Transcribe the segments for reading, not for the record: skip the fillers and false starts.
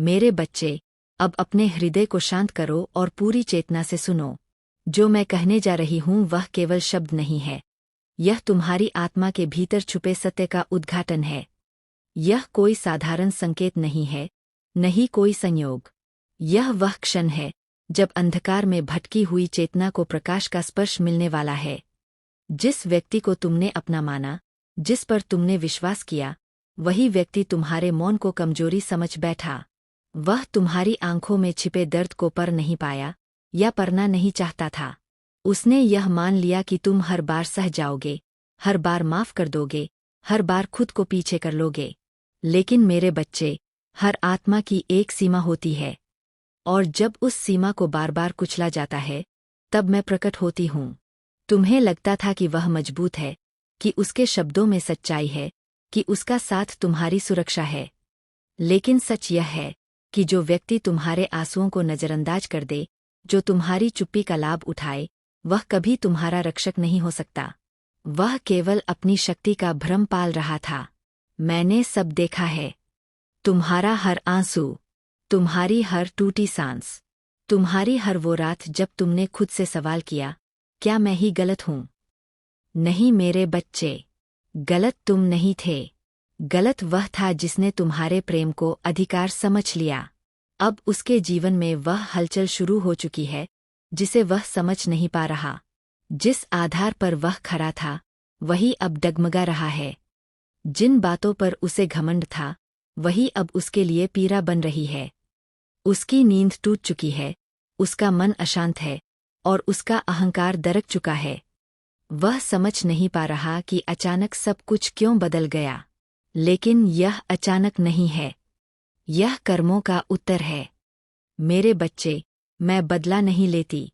मेरे बच्चे, अब अपने हृदय को शांत करो और पूरी चेतना से सुनो। जो मैं कहने जा रही हूँ वह केवल शब्द नहीं है। यह तुम्हारी आत्मा के भीतर छुपे सत्य का उद्घाटन है। यह कोई साधारण संकेत नहीं है, नहीं कोई संयोग। यह वह क्षण है जब अंधकार में भटकी हुई चेतना को प्रकाश का स्पर्श मिलने वाला है। जिस व्यक्ति को तुमने अपना माना, जिस पर तुमने विश्वास किया, वही व्यक्ति तुम्हारे मौन को कमजोरी समझ बैठा। वह तुम्हारी आंखों में छिपे दर्द को पर नहीं पाया या परना नहीं चाहता था। उसने यह मान लिया कि तुम हर बार सह जाओगे, हर बार माफ कर दोगे, हर बार खुद को पीछे कर लोगे। लेकिन मेरे बच्चे, हर आत्मा की एक सीमा होती है, और जब उस सीमा को बार बार कुचला जाता है, तब मैं प्रकट होती हूँ। तुम्हें लगता था कि वह मजबूत है, कि उसके शब्दों में सच्चाई है, कि उसका साथ तुम्हारी सुरक्षा है। लेकिन सच यह है कि जो व्यक्ति तुम्हारे आंसुओं को नजरअंदाज कर दे, जो तुम्हारी चुप्पी का लाभ उठाए, वह कभी तुम्हारा रक्षक नहीं हो सकता। वह केवल अपनी शक्ति का भ्रम पाल रहा था। मैंने सब देखा है। तुम्हारा हर आंसू, तुम्हारी हर टूटी सांस, तुम्हारी हर वो रात जब तुमने खुद से सवाल किया, क्या मैं ही गलत हूँ? नहीं मेरे बच्चे, गलत तुम नहीं थे। गलत वह था जिसने तुम्हारे प्रेम को अधिकार समझ लिया। अब उसके जीवन में वह हलचल शुरू हो चुकी है जिसे वह समझ नहीं पा रहा। जिस आधार पर वह खड़ा था, वही अब डगमगा रहा है। जिन बातों पर उसे घमंड था, वही अब उसके लिए पीड़ा बन रही है। उसकी नींद टूट चुकी है, उसका मन अशांत है, और उसका अहंकार दरक चुका है। वह समझ नहीं पा रहा कि अचानक सब कुछ क्यों बदल गया। लेकिन यह अचानक नहीं है। यह कर्मों का उत्तर है। मेरे बच्चे, मैं बदला नहीं लेती,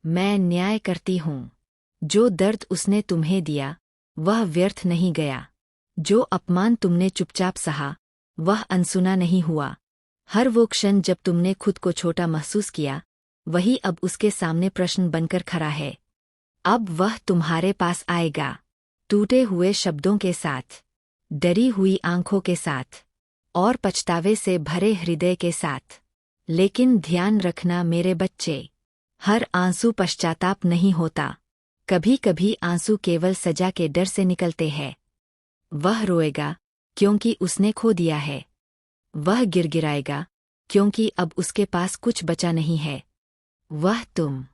मैं न्याय करती हूँ। जो दर्द उसने तुम्हें दिया, वह व्यर्थ नहीं गया। जो अपमान तुमने चुपचाप सहा, वह अनसुना नहीं हुआ। हर वो क्षण जब तुमने खुद को छोटा महसूस किया, वही अब उसके सामने प्रश्न बनकर खड़ा है। अब वह तुम्हारे पास आएगा, टूटे हुए शब्दों के साथ, डरी हुई आंखों के साथ, और पछतावे से भरे हृदय के साथ। लेकिन ध्यान रखना मेरे बच्चे, हर आंसू पश्चाताप नहीं होता। कभी कभी आंसू केवल सजा के डर से निकलते हैं। वह रोएगा क्योंकि उसने खो दिया है। वह गिड़गिड़ाएगा क्योंकि अब उसके पास कुछ बचा नहीं है। वह तुम